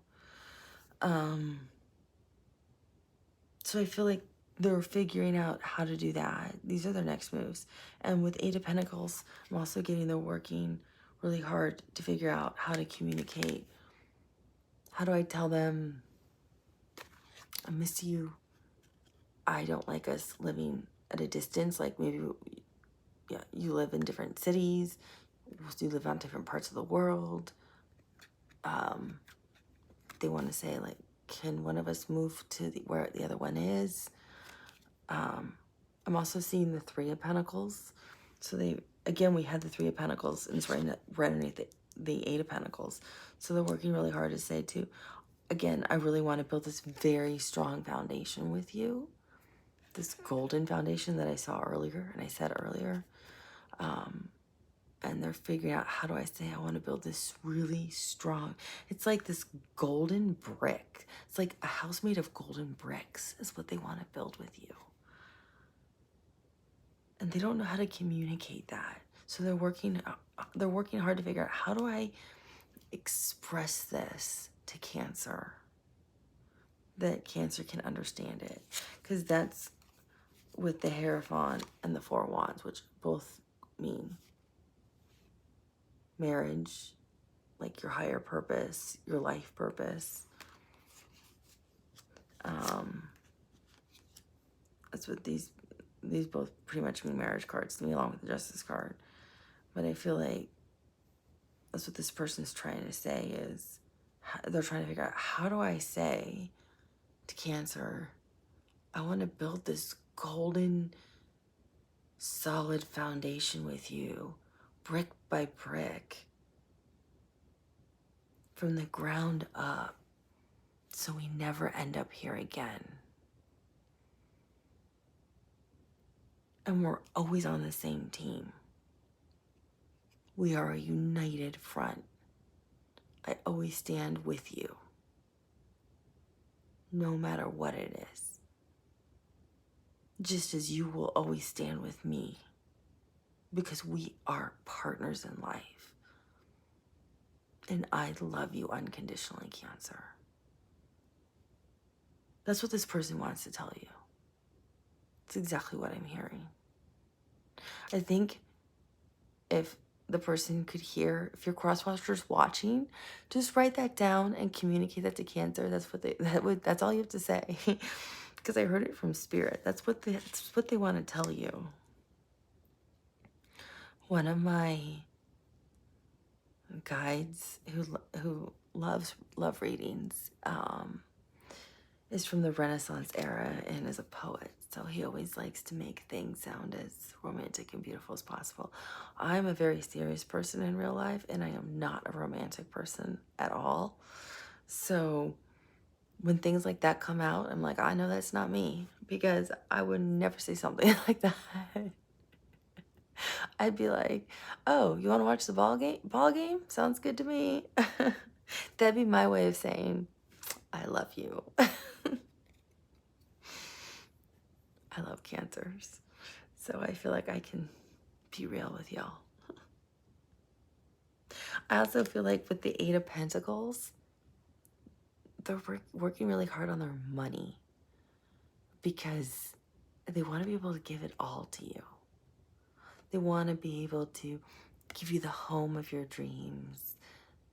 So I feel like they're figuring out how to do that. These are their next moves. And with Eight of Pentacles, I'm also getting they're working really hard to figure out how to communicate. How do I tell them, I miss you. I don't like us living at a distance. Like maybe you live in different cities. You live on different parts of the world. They want to say, like, can one of us move to where the other one is? I'm also seeing the Three of Pentacles. So we had the Three of Pentacles, and it's right underneath the Eight of Pentacles. So they're working really hard to say too, again, I really want to build this very strong foundation with you. This golden foundation that I saw earlier, and I said earlier. And they're figuring out, how do I say I want to build this really strong, it's like this golden brick. It's like a house made of golden bricks is what they want to build with you. And they don't know how to communicate that. So they're working hard to figure out, how do I express this to Cancer, that Cancer can understand it. Because that's with the Hierophant and the Four of Wands, which both mean marriage, like your higher purpose, your life purpose. That's what these both pretty much mean marriage cards to me, along with the Justice card. But I feel like that's what this person's trying to say, is they're trying to figure out, how do I say to Cancer, I want to build this golden, solid foundation with you, brick by brick, from the ground up, so we never end up here again. And we're always on the same team. We are a united front. I always stand with you, no matter what it is. Just as you will always stand with me, because we are partners in life. And I love you unconditionally, Cancer. That's what this person wants to tell you. It's exactly what I'm hearing. I think if the person could hear, if your cross-watchers watching, just write that down and communicate that to Cancer. That's all you have to say. Because I heard it from Spirit. That's what they want to tell you. One of my guides who loves love readings is from the Renaissance era and is a poet. So he always likes to make things sound as romantic and beautiful as possible. I'm a very serious person in real life, and I am not a romantic person at all. So when things like that come out, I'm like, I know that's not me, because I would never say something like that. I'd be like, oh, you want to watch the ball game? Ball game? Sounds good to me. That'd be my way of saying, I love you. I love Cancers. So I feel like I can be real with y'all. I also feel like with the Eight of Pentacles, they're working really hard on their money because they want to be able to give it all to you. They want to be able to give you the home of your dreams.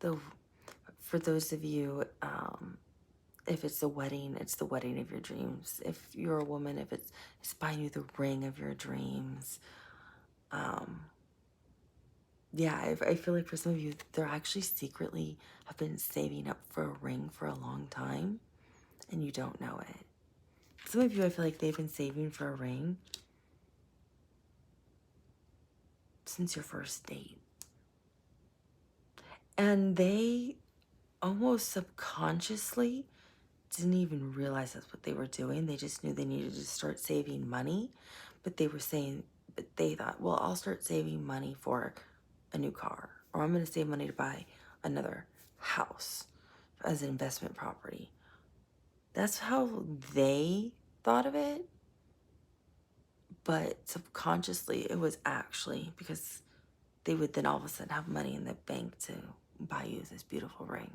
For those of you, if it's the wedding of your dreams. If you're a woman, if it's buying you the ring of your dreams. Yeah, I feel like for some of you, they're actually secretly have been saving up for a ring for a long time, and you don't know it. Some of you, I feel like they've been saving for a ring since your first date. And they almost subconsciously didn't even realize that's what they were doing. They just knew they needed to start saving money. But they thought, well, I'll start saving money for a new car, or I'm going to save money to buy another house as an investment property. That's how they thought of it. But subconsciously, it was actually because they would then all of a sudden have money in the bank to buy you this beautiful ring.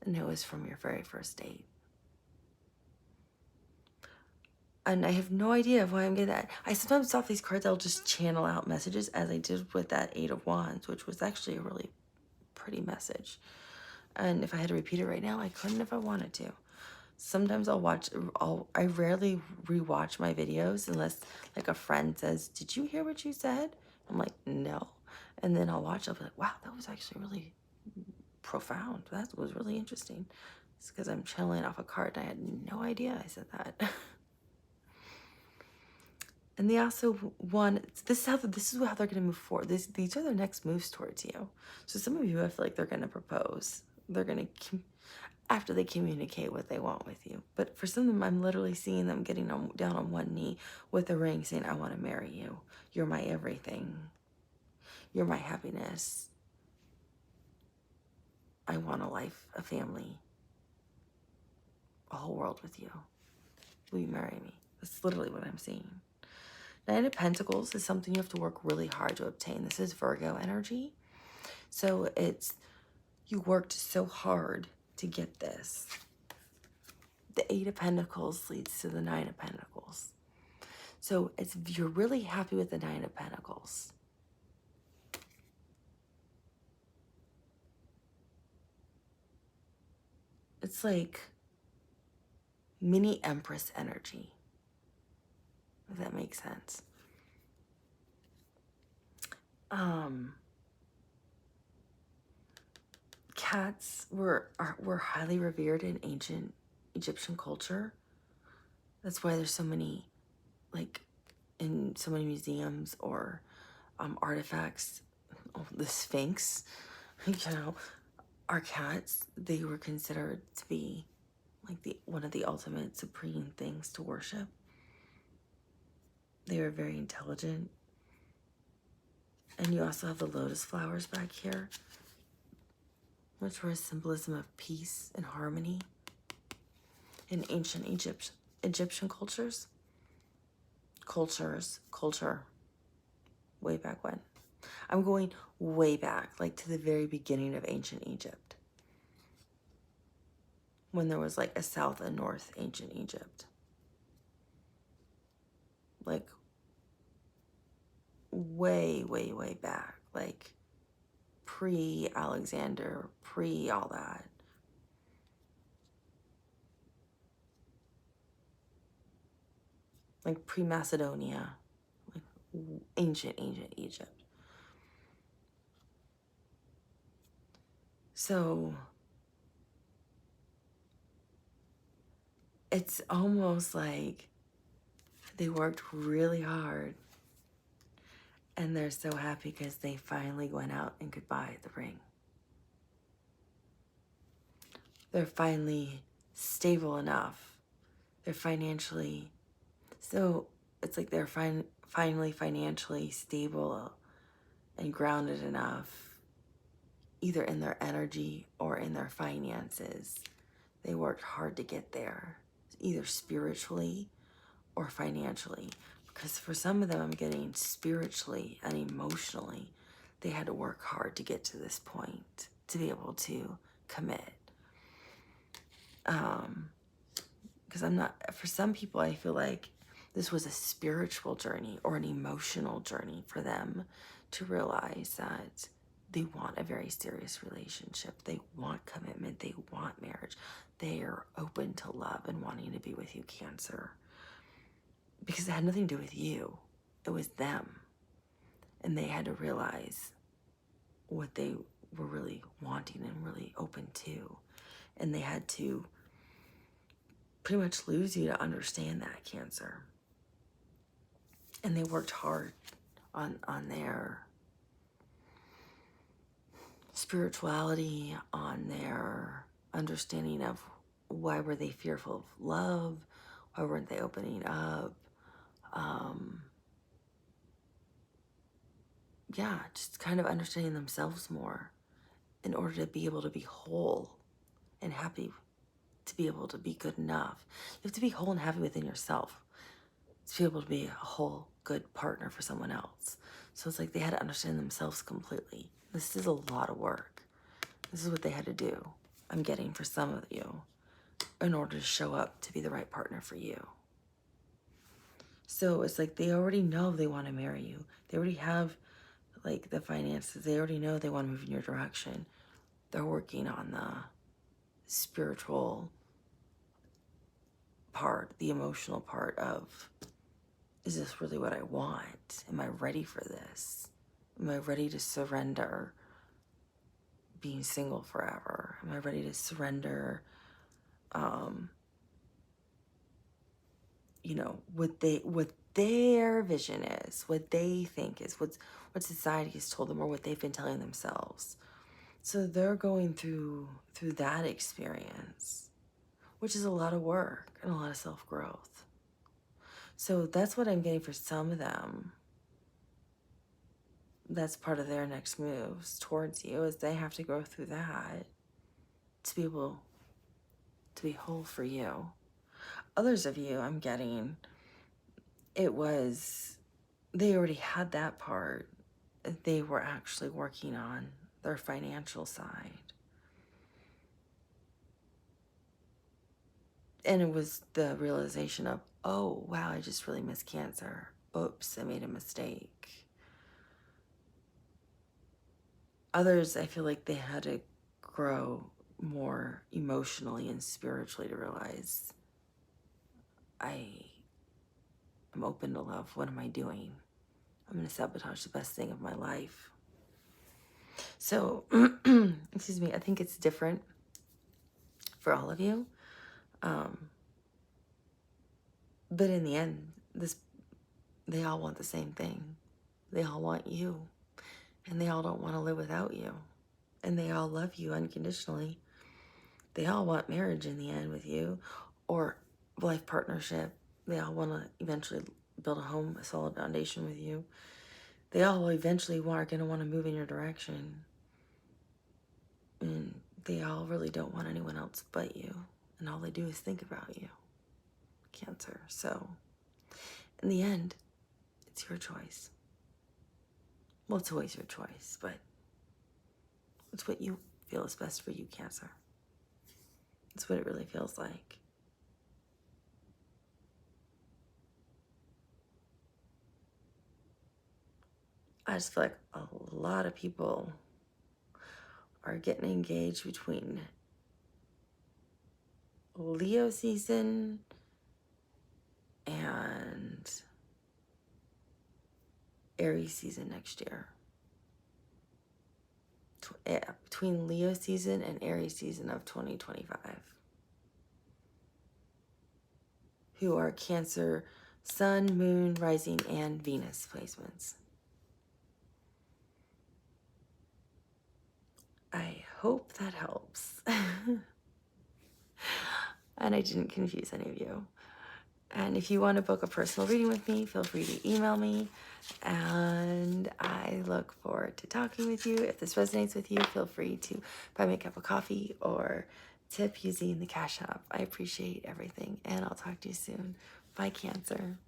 And it was from your very first date. And I have no idea why I'm getting that. I sometimes off these cards, I'll just channel out messages, as I did with that Eight of Wands, which was actually a really pretty message. And if I had to repeat it right now, I couldn't if I wanted to. Sometimes I rarely rewatch my videos unless like a friend says, did you hear what you said? I'm like, no. And then I'll be like, wow, that was actually really profound. That was really interesting. It's because I'm channeling off a card and I had no idea I said that. And they also want, this is how they're going to move forward. These are their next moves towards you. So some of you, I feel like they're going to propose. They're going to, after they communicate what they want with you. But for some of them, I'm literally seeing them getting down on one knee with a ring saying, I want to marry you. You're my everything. You're my happiness. I want a life, a family, a whole world with you. Will you marry me? That's literally what I'm seeing. Nine of Pentacles is something you have to work really hard to obtain. This is Virgo energy. So you worked so hard to get this. The Eight of Pentacles leads to the Nine of Pentacles. So you're really happy with the Nine of Pentacles. It's like mini Empress energy, if that makes sense. Cats were highly revered in ancient Egyptian culture. That's why there's so many, like, in so many museums or artifacts. Oh, the Sphinx, you know, our cats, they were considered to be like one of the ultimate supreme things to worship. They were very intelligent. And you also have the lotus flowers back here, which were a symbolism of peace and harmony in ancient Egyptian cultures. Culture, way back when. I'm going way back, like to the very beginning of ancient Egypt, when there was like a south and north ancient Egypt. Like way, way, way back, like pre-Alexander, pre-all that. Like pre-Macedonia, like ancient Egypt. So it's almost like They worked really hard. And they're so happy because they finally went out and could buy the ring. They're finally stable enough. They're financially, so it's like they're finally financially stable and grounded enough, either in their energy or in their finances. They worked hard to get there, either spiritually or financially. Because for some of them, I'm getting spiritually and emotionally, they had to work hard to get to this point, to be able to commit. Because for some people, I feel like this was a spiritual journey or an emotional journey for them to realize that they want a very serious relationship. They want commitment. They want marriage. They are open to love and wanting to be with you, Cancer. Because it had nothing to do with you. It was them. And they had to realize what they were really wanting and really open to. And they had to pretty much lose you to understand that, Cancer. And they worked hard on their spirituality, on their understanding of why were they fearful of love, why weren't they opening up. Yeah, just kind of understanding themselves more in order to be able to be whole and happy, to be able to be good enough. You have to be whole and happy within yourself to be able to be a whole, good partner for someone else. So it's like they had to understand themselves completely. This is a lot of work. This is what they had to do, I'm getting, for some of you, in order to show up to be the right partner for you. So it's like they already know they want to marry you. They already have like the finances. They already know they want to move in your direction. They're working on the spiritual part, the emotional part of, is this really what I want? Am I ready for this? Am I ready to surrender being single forever? Am I ready to surrender, what their vision is, what they think is, what society has told them, or what they've been telling themselves. So they're going through that experience, which is a lot of work and a lot of self-growth. So that's what I'm getting for some of them. That's part of their next moves towards you, is they have to go through that to be able to be whole for you. Others of you, I'm getting, they already had that part. They were actually working on their financial side. And it was the realization of, oh, wow, I just really miss Cancer. Oops, I made a mistake. Others, I feel like they had to grow more emotionally and spiritually to realize, I'm open to love. What am I doing? I'm going to sabotage the best thing of my life. So, excuse me, I think it's different for all of you. But in the end, they all want the same thing. They all want you. And they all don't want to live without you. And they all love you unconditionally. They all want marriage in the end with you, or life partnership. They all want to eventually build a home, a solid foundation with you. They all eventually are going to want to move in your direction. And they all really don't want anyone else but you. And all they do is think about you, Cancer. So, in the end, it's your choice. Well, it's always your choice, but it's what you feel is best for you, Cancer. It's what it really feels like. I just feel like a lot of people are getting engaged between Leo season and Aries season next year. Between Leo season and Aries season of 2025. Who are Cancer Sun, Moon, Rising, and Venus placements. I hope that helps. And I didn't confuse any of you. And if you want to book a personal reading with me, feel free to email me. And I look forward to talking with you. If this resonates with you, feel free to buy me a cup of coffee or tip using the Cash App. I appreciate everything. And I'll talk to you soon. Bye, Cancer.